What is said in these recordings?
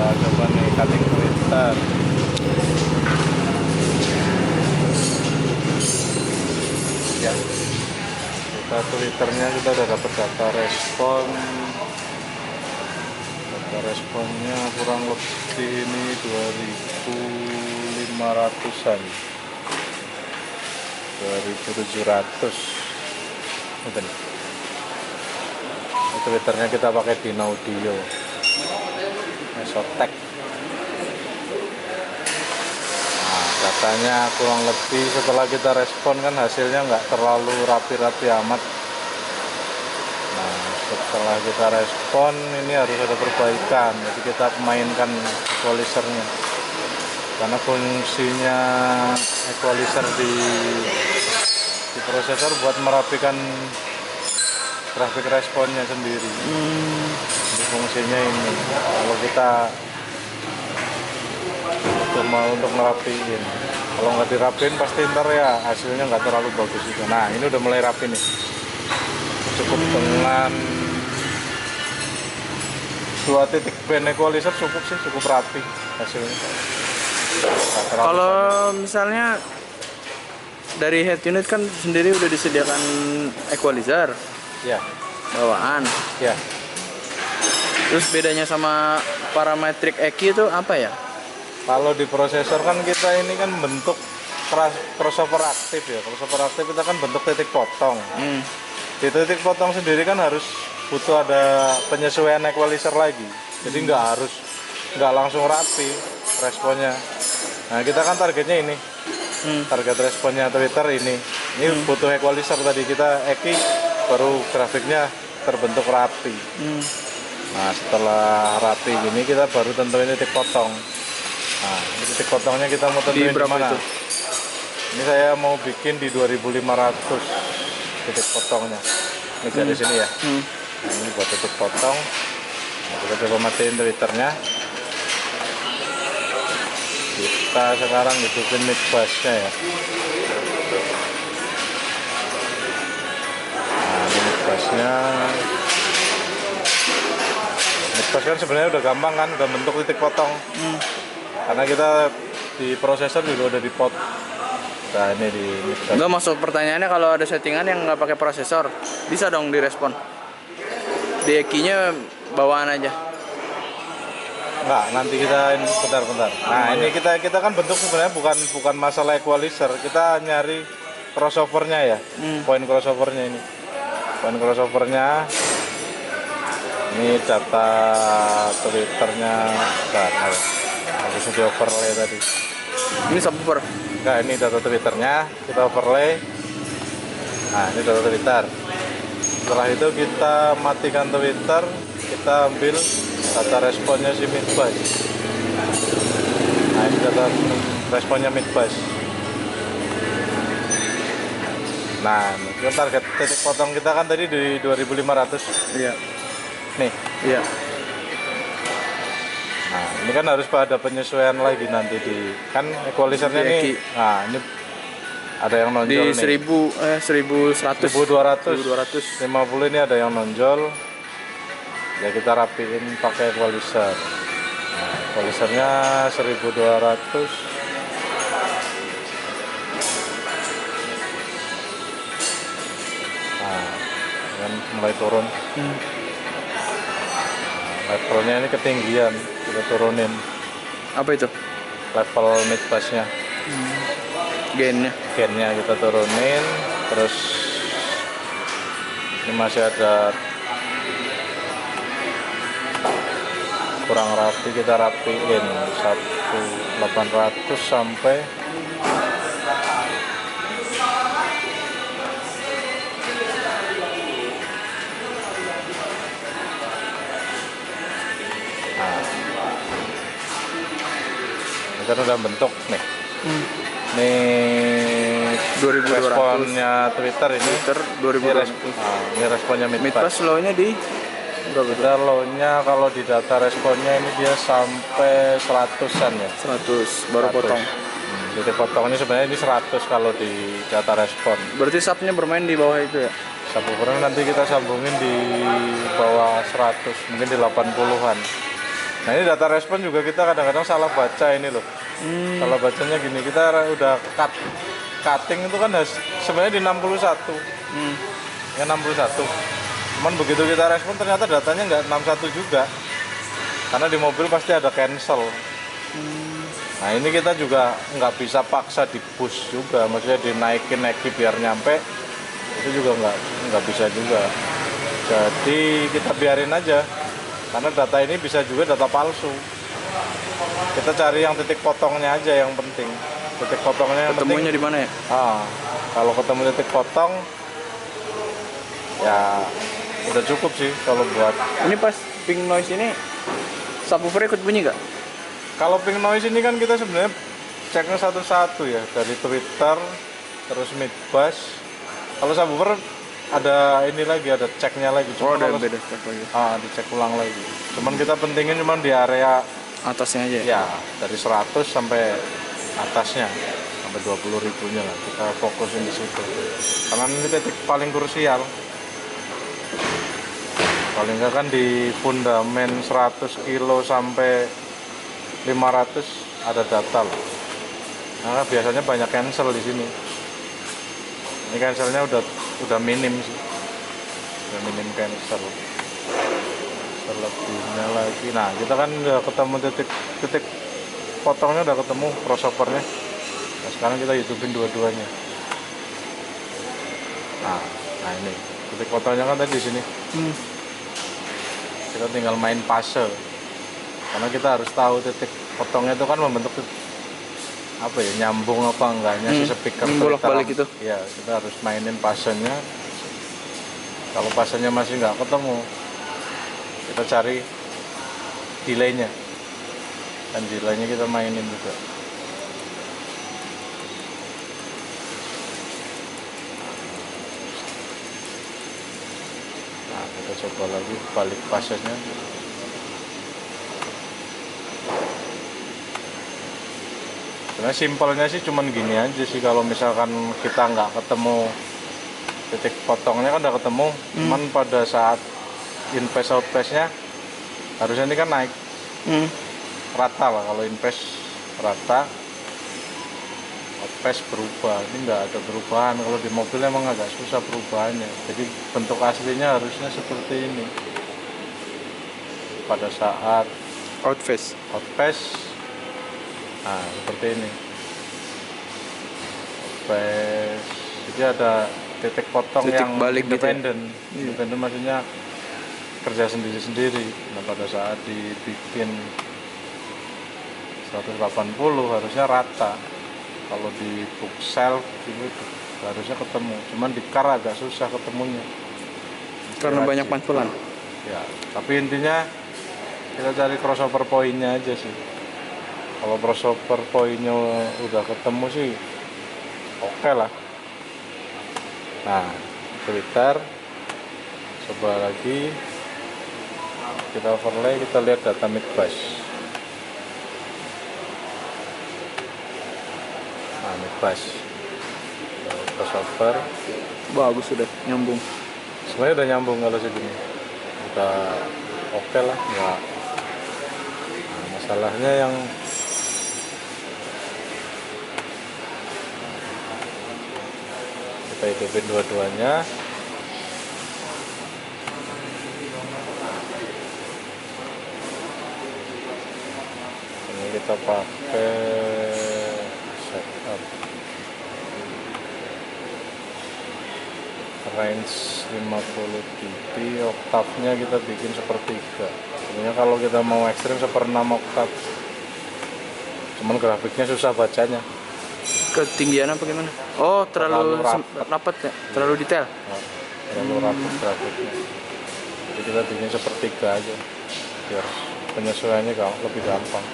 coba nih cutting Twitter. Ya, kita Twitternya kita udah dapat data respon. Data responnya kurang lebih ini 2.500-an, 2.700. Betul. Twitternya kita pakai Dinaudio, Mesotek. Nah, datanya kurang lebih setelah kita respon kan hasilnya nggak terlalu rapi-rapi amat. Nah, setelah kita respon ini harus ada perbaikan, jadi kita mainkan equalizernya, karena fungsinya equalizer di prosesor buat merapikan grafik responnya sendiri. Jadi fungsinya ini, kalau kita untuk ngerapiin, kalau nggak dirapiin pasti ntar ya hasilnya nggak terlalu bagus juga. Nah, ini udah mulai rapi nih, cukup dengan 2 titik band equalizer cukup sih, cukup rapi hasilnya. Kalau misalnya dari head unit kan sendiri udah disediakan equalizer Ya, bawaan. ya. Terus bedanya sama parametric EQ itu apa ya? Kalau di prosesor kan kita ini kan bentuk crossover aktif ya. Crossover aktif kita kan bentuk titik potong. Di titik potong sendiri kan harus butuh ada penyesuaian equalizer lagi. Jadi nggak langsung rapi responnya. Nah, kita kan targetnya ini. Target responnya Twitter ini. Ini butuh equalizer tadi, kita EQ baru grafiknya terbentuk rapi. Nah, setelah rapi gini kita baru tentuin titik potong. Nah, titik potongnya kita mau tentuin di mana? Ini saya mau bikin di 2.500 titik potongnya. Ini dari sini ya. Nah, ini buat titik potong. Nah, kita coba matiin Twitternya. Kita sekarang hidupin mid bass-nya ya. Nah, ini mid bass-nya. Mid bass kan sebenarnya udah gampang kan, udah bentuk titik potong. Karena kita di prosesor juga udah di pot. Nah, ini di mid bass. Enggak, maksud pertanyaannya kalau ada settingan yang nggak pakai prosesor, bisa dong direspon. Di EQ-nya bawaan aja. Enggak, nanti kita ini bentar. Nah, ini kita kan bentuk sebenarnya bukan masalah equalizer, kita nyari crossovernya ya. Poin crossovernya ini. Poin crossovernya ini data Twitternya. Habis di overlay tadi. Ini subwoofer. Enggak, ini data Twitternya, kita overlay. Nah, ini data Twitter. Setelah itu kita matikan Twitter, kita ambil data responnya si midbass. Nah, ini data responnya midbass. Nah, itu target titik potong kita kan tadi di 2.500. Iya. Nih. Iya. Nah, ini kan harus ada penyesuaian lagi nanti di kan equalizernya nih. Nah, ini ada yang nonjol Di nih. 1100. 1250 ini ada yang nonjol. Ya kita rapiin pakai equalizer. Nah, equalizernya 1200. Nah, kan mulai turun. Levelnya ini ketinggian, kita turunin. Apa itu? Level mid bass-nya. Gainnya Kita turunin, terus ini masih ada kurang rapi, kita rapiin 1800 sampai ini kan udah bentuk nih. Nih 2200. responnya Twitter ini. Ini responnya Mid midbass. bass low-nya di berapa? Kita low-nya kalau di data responnya ini dia sampai 100-an ya. 100 baru 100. potong. Titik potongnya sebenarnya ini 100 kalau di data respon. Berarti subnya bermain di bawah itu ya? Subwoofernya nanti kita sambungin di bawah 100, mungkin di 80-an. Nah ini data respon juga kita kadang-kadang salah baca ini loh. Salah bacanya gini, kita udah cutting itu kan sebenarnya di 61. Ya 61. Cuman begitu kita respon ternyata datanya nggak 61 juga. Karena di mobil pasti ada cancel. Nah ini kita juga nggak bisa paksa di push juga, maksudnya dinaikin biar nyampe, itu juga nggak bisa juga. Jadi kita biarin aja, karena data ini bisa juga data palsu. Kita cari yang titik potongnya aja yang penting. Titik potongnya yang Ketemunya penting. di mana ya? Kalau ketemu titik potong, ya udah cukup sih kalau buat. Ini pas ping noise ini subwoofer ikut bunyi nggak? Kalau ping noise ini kan kita sebenarnya ceknya satu-satu ya, dari Twitter, terus midbus. Kalau subwoofer ada ini lagi, ada ceknya lagi. Oh, ada kalau, beda step lagi. dicek ulang lagi. Cuman kita pentingin cuman di area Atasnya aja. ya dari 100 sampai atasnya sampai 20 ribunya lah. Kita fokusin di situ. Karena ini titik paling krusial. Paling nggak kan di fundamen 100 kilo sampai 500 ada data loh. Nah, biasanya banyak cancel di sini. Ini cancelnya udah minim sih. Udah minim cancel. Selebihnya lagi. Nah, kita kan udah ketemu titik potongnya, udah ketemu crossovernya. Nah, sekarang kita hidupin dua-duanya. Nah ini titik potongnya kan tadi di sini. Kita tinggal main fase. Karena kita harus tahu titik potongnya itu kan membentuk apa ya, nyambung apa enggaknya si speaker bolak-balik itu. Ya, kita harus mainin fasenya. Kalau fasenya masih nggak ketemu, kita cari delaynya, dan delaynya kita mainin juga. Nah, kita coba lagi balik fasenya. Sebenarnya simpelnya sih cuman gini aja sih, kalau misalkan kita nggak ketemu titik potongnya kan udah ketemu, cuman pada saat in-phase out-phase-nya harusnya ini kan naik rata lah. Kalau in-phase rata, out-phase berubah. Ini nggak ada perubahan. Kalau di mobil emang agak susah perubahannya, jadi bentuk aslinya harusnya seperti ini pada saat Outphase. Nah, seperti ini. Outphase. Jadi ada titik potong Titik yang balik independen. gitu ya? Independen maksudnya kerja sendiri-sendiri. Nah, pada saat dibikin 180 harusnya rata. Kalau di book self itu harusnya ketemu. Cuman di car agak susah ketemunya. Karena banyak pantulan. Ya, tapi intinya kita cari crossover pointnya aja sih. Kalau crossover pointnya udah ketemu sih oke lah. Nah, Twitter coba lagi kita overlay, kita lihat data midbus. Nah, midbus crossover Bagus, sudah nyambung. sebenarnya udah nyambung. Kalau segini udah oke lah, nggak. Nah, masalahnya yang kita hidupin dua-duanya. Ini kita pakai setup range 50 dB, oktavnya kita bikin sepertiga. Sebenarnya kalau kita mau ekstrim 1/6 oktav, cuman grafiknya susah bacanya. Ketinggian apa gimana? Oh, terlalu rapat ya? Terlalu detail? Terlalu rapat grafiknya. Jadi kita bikin sepertiga aja biar penyesuaiannya lebih gampang.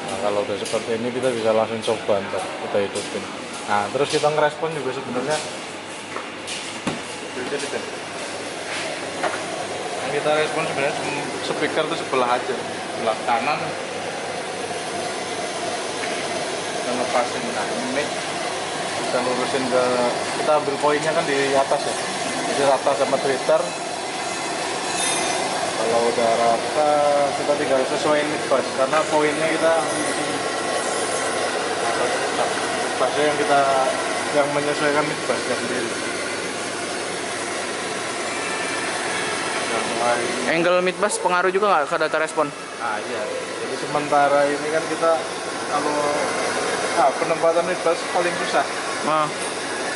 Nah, kalau udah seperti ini kita bisa langsung coba, ntar kita hidupin. Nah, terus kita ngerespon juga sebenarnya. Yang kita respon sebenarnya speaker itu sebelah aja, sebelah kanan. Kita ngepasin, nah ini kita lurusin ke, kita ambil poinnya kan di atas ya, jadi rata sama Twitter, Kalau udah rata kita tinggal sesuaiin mid bus karena poinnya kita busnya yang menyesuaikan mid busnya sendiri. Angle mid bus pengaruh juga nggak ke data respon? Iya. Jadi sementara ini kan kita kalau penempatan mid bus paling susah. Nah.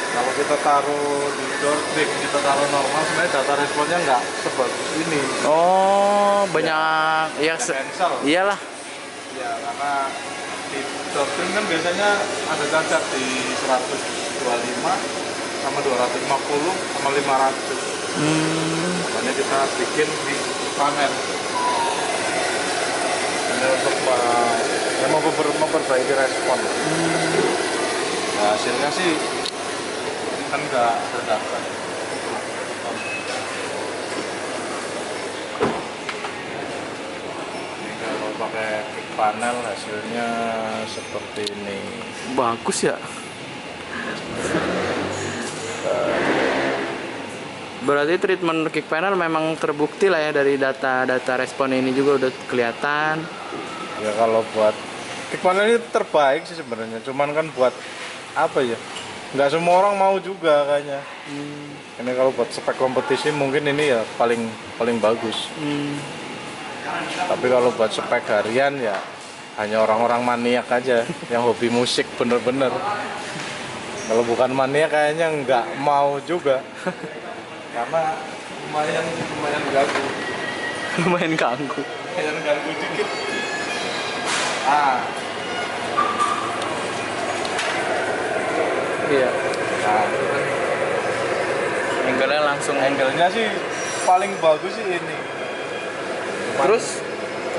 Kalau kita taruh di door trim, kita taruh normal, sebenarnya data responnya nggak sebagus ini. Oh, banyak ya. Iyalah. Ya, karena di door trim kan biasanya ada cacat di 125 sama 250 sama 500. Makanya kita bikin di panel. Ini untuk memperbaiki respon. Nah, hasilnya sih kan nggak terdaftar. Ini kalau pakai kick panel hasilnya seperti ini. Bagus ya. Berarti treatment kick panel memang terbukti lah ya, dari data respon ini juga udah kelihatan. Ya kalau buat kick panel ini terbaik sih sebenarnya. Cuman kan buat apa ya? Nggak semua orang mau juga kayaknya. Ini kalau buat spek kompetisi mungkin ini ya paling bagus. Tapi kalau buat spek harian ya hanya orang-orang maniak aja yang hobi musik bener-bener. Kalau bukan maniak kayaknya nggak mau juga. Karena lumayan ganggu. Lumayan ganggu. Lumayan ganggu dikit. Iya. Nah, Angle-nya langsung. angle-nya sih paling bagus sih ini. Terus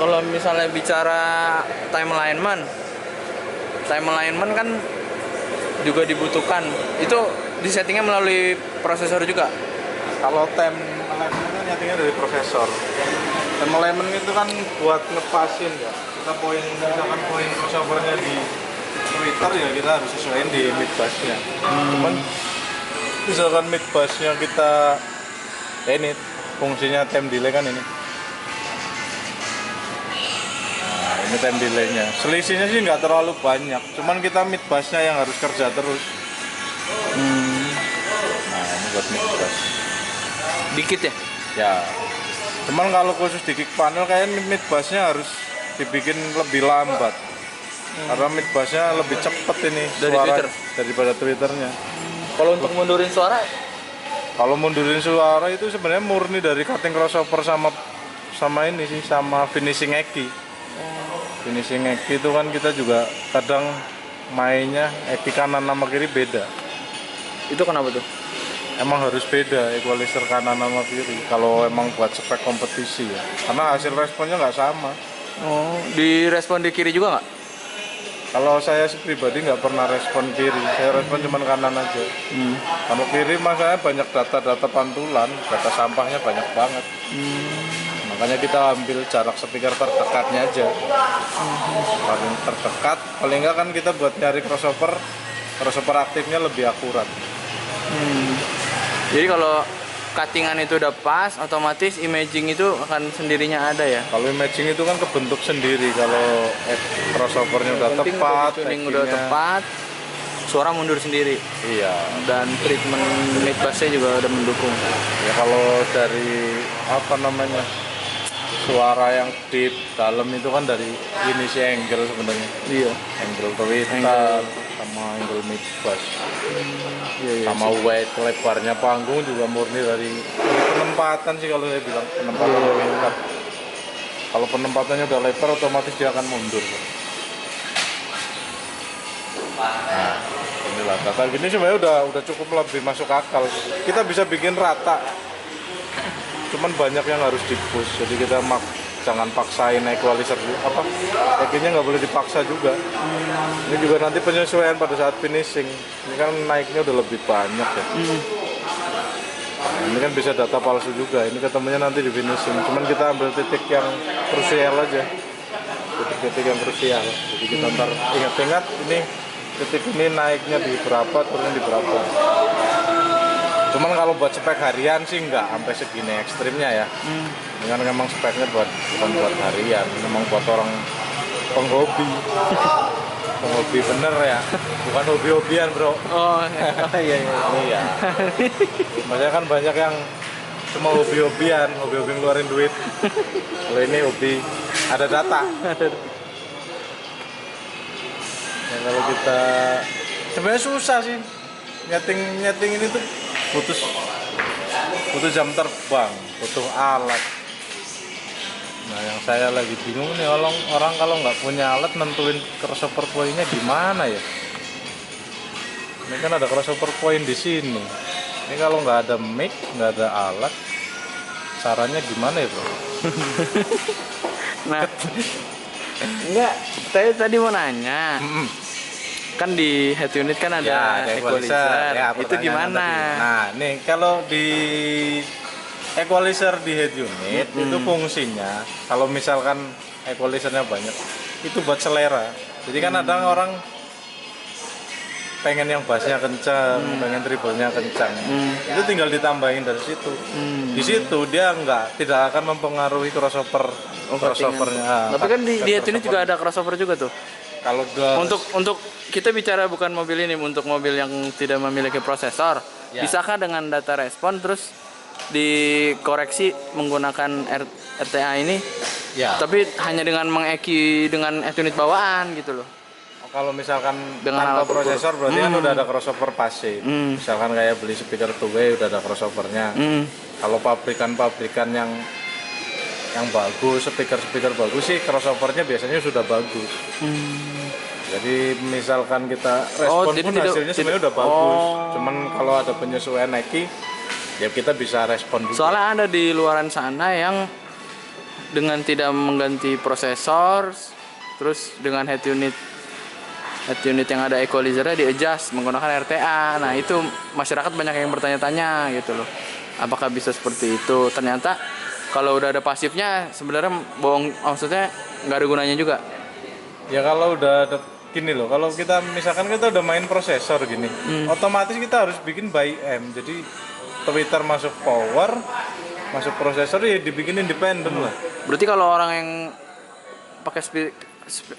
kalau misalnya bicara time alignment kan juga dibutuhkan. Itu disettingnya melalui prosesor juga. Kalau time alignment itu nyetingnya dari prosesor. Time alignment itu kan buat ngepasin ya. Misalkan poin crossovernya di Twitter ya kita harus sesuaiin di mid busnya. Cuman misalkan mid busnya kita ini fungsinya time delay kan ini. Nah, ini time delaynya. Selisihnya sih nggak terlalu banyak. Cuman kita mid busnya yang harus kerja terus. Nah ini buat mid bus. Dikit ya? Ya. Cuman kalau khusus di kick panel kayaknya mid busnya harus dibikin lebih lambat. Karena mid bassnya lebih cepet ini dari suara Twitter daripada Twitternya. Kalau untuk mundurin suara? Kalau mundurin suara itu sebenarnya murni dari cutting crossover sama ini sih, sama finishing Eki. Finishing Eki itu kan kita juga kadang mainnya Eki kanan sama kiri beda. Itu kenapa tuh? Emang harus beda equalizer kanan sama kiri kalau emang buat spek kompetisi ya. Karena hasil responnya nggak sama. Oh, direspon di kiri juga nggak? Kalau saya pribadi nggak pernah respon kiri, saya respon cuma kanan aja. Kalau kiri mas saya banyak data pantulan, data sampahnya banyak banget. Makanya kita ambil jarak speaker terdekatnya aja. Paling terdekat, paling nggak kan kita buat nyari crossover aktifnya lebih akurat. Jadi kalau cuttingan itu udah pas, otomatis imaging itu akan sendirinya ada ya? Kalau imaging itu kan kebentuk sendiri kalau crossovernya udah tepat, tuning udah tepat, suara mundur sendiri. Iya. Dan treatment mid bassnya juga udah mendukung. Ya kalau dari suara yang deep dalam itu kan dari ini si angle sebenarnya. Iya. Angle Twitter sama angle mid bass. Sama weight lebarnya panggung juga murni dari penempatan sih kalau saya bilang penempatan lebar. Kalau penempatannya udah lebar otomatis dia akan mundur. Nah, inilah data gini sebenarnya udah cukup lebih masuk akal. Kita bisa bikin rata. Cuman banyak yang harus di-push. Jadi kita jangan paksain equalizer Ekinya nggak boleh dipaksa juga. Ini juga nanti penyesuaian pada saat finishing. Ini kan naiknya udah lebih banyak ya. Ini kan bisa data palsu juga. Ini ketemunya nanti di finishing. Cuman kita ambil titik yang krusial aja. Titik-titik yang krusial. Jadi kita ntar ingat-ingat ini titik ini naiknya di berapa, turun di berapa. Cuman kalau buat spek harian sih nggak sampai segini ekstrimnya ya. Dengan memang speknya bukan buat harian, memang buat orang penghobi. Penghobi bener ya, bukan hobi-hobian bro. Oh iya iya. Iya. Maksudnya kan banyak yang cuma hobi-hobian, hobi-hobi ngeluarin duit. Kalau ini hobi ada data. Ya kalau kita sebenarnya susah sih nyeting ini tuh butuh jam terbang, butuh alat. Nah yang saya lagi bingung nih orang kalau nggak punya alat nentuin crossover point-nya gimana ya? Ini kan ada crossover point di sini. Ini kalau nggak ada mic, nggak ada alat, caranya gimana ya bro? Nah, enggak, saya tadi mau nanya. Kan di head unit kan ada equalizer. Ya, itu gimana? tadi. Nah, nih kalau di equalizer di head unit itu fungsinya kalau misalkan equalizernya banyak itu buat selera. Jadi kan ada orang pengen yang bassnya kencang, pengen treble-nya kencang. Itu tinggal ditambahin dari situ. Di situ dia tidak akan mempengaruhi crossovernya. Tapi kan di head unit juga ada crossover juga tuh. Kalau Untuk kita bicara bukan mobil ini, untuk mobil yang tidak memiliki prosesor, Ya. bisakah dengan data respon terus dikoreksi menggunakan RTA ini? ya. Tapi hanya dengan mengeki dengan head unit bawaan gitu loh. Kalau misalkan Dengan tanpa alat ukur. prosesor berarti kan udah ada crossover pasif. Misalkan kayak beli speaker two-way udah ada crossovernya. Kalau pabrikan-pabrikan yang bagus, speaker bagus sih crossovernya biasanya sudah bagus. Jadi misalkan kita respon jadi pun tidak- hasilnya sebenarnya udah bagus. Cuman kalau ada penyesuaian eki, ya kita bisa respon juga. Soalnya ada di luaran sana yang dengan tidak mengganti prosesor, terus dengan head unit yang ada equalizernya di adjust menggunakan RTA. Nah itu masyarakat banyak yang bertanya-tanya gitu loh, apakah bisa seperti itu? Ternyata kalau udah ada pasifnya sebenarnya bohong, maksudnya nggak ada gunanya juga. Ya kalau udah ada gini loh, kalau kita misalkan kita udah main prosesor gini, otomatis kita harus bikin by M. Jadi tweeter masuk power, masuk prosesor ya dibikin independen lah. Berarti kalau orang yang pakai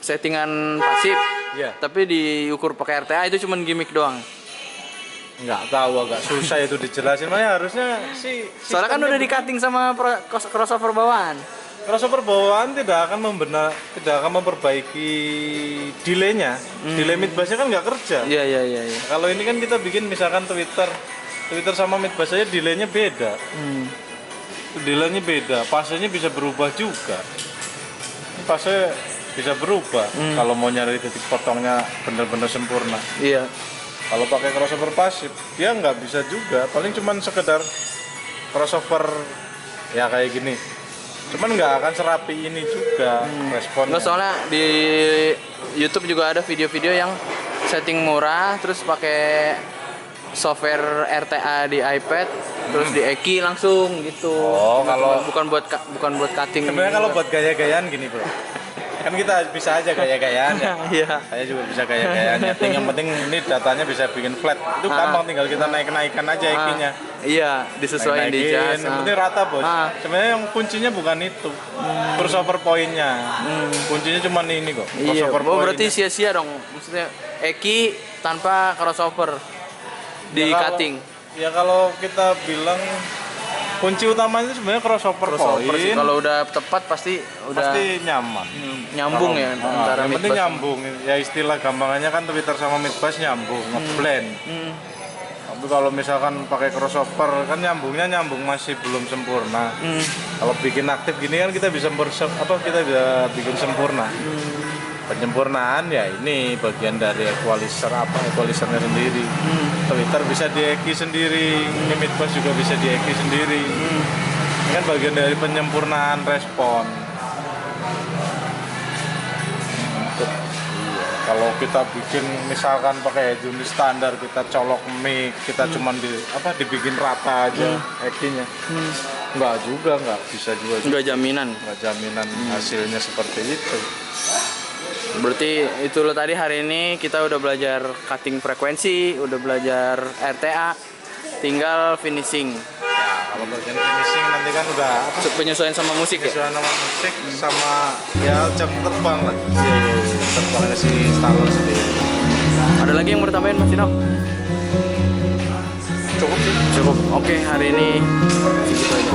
settingan pasif, Iya. tapi diukur pakai RTA itu cuman gimmick doang. Nggak tahu, agak susah itu dijelasin. Makanya harusnya sih. Soalnya kan udah di-cutting sama crossover bawaan. Crossover bawaan tidak akan memperbaiki delay-nya. Delay mid bass-nya kan nggak kerja. Iya. Kalau ini kan kita bikin misalkan Twitter sama mid bass aja delay-nya beda. Delay-nya beda, fase-nya bisa berubah juga. Fase bisa berubah kalau mau nyari titik potongnya benar-benar sempurna. Iya. Kalau pakai crossover pasif, dia nggak bisa juga. Paling cuman sekedar crossover ya kayak gini. Cuman nggak akan serapi ini juga responnya. Nggak, soalnya di YouTube juga ada video-video yang setting murah, terus pakai software RTA di iPad, terus di eki langsung gitu. Oh, kalau bukan buat cutting. sebenarnya kalau buat gaya-gayaan gini bro, kan kita bisa aja gaya-gayaan ya. Iya. Saya juga bisa gaya-gayaan. Yang penting ini datanya bisa bikin flat. Itu gampang, tinggal kita naik-naikan aja ekinya. Iya, disesuaikan di jas. Yang penting rata bos. Sebenarnya yang kuncinya bukan itu, crossover point-nya. Kuncinya cuma ini kok. Iya. Crossover Oh, berarti point-nya. sia-sia dong. Maksudnya eki tanpa crossover di Ya, kalau- cutting. Ya kalau kita bilang kunci utamanya sebenarnya crossover Crossover sih, point. kalau udah tepat pasti udah Pasti nyaman. nyambung ya antara yang mid penting bass. nyambung. Ya istilah gampangannya kan Twitter sama mid bass nyambung, ngeblend. Tapi kalau misalkan pakai crossover kan nyambung masih belum sempurna. Kalau bikin aktif gini kan kita bisa kita bisa bikin sempurna. Penyempurnaan ya ini bagian dari equalizernya sendiri. Twitter bisa dieki sendiri, ini mid bass juga bisa dieki sendiri. Ini kan bagian dari penyempurnaan respon. Kalau kita bikin misalkan pakai unit standar, kita colok mic, kita cuman dibikin rata aja ekinya. Enggak bisa juga. Enggak jaminan. Enggak jaminan hasilnya seperti itu. Berarti itu lo tadi hari ini kita udah belajar cutting frekuensi, udah belajar RTA. tinggal finishing. Ya kalau bagian finishing nanti kan udah apa, Penyesuaian sama musik ya. visual sama musik sama ya jam terbang lah. Terbangnya si installer sendiri. Ada lagi yang mau ditambahin Mas Dino? Cukup sih. Cukup. Oke, hari ini segitu aja.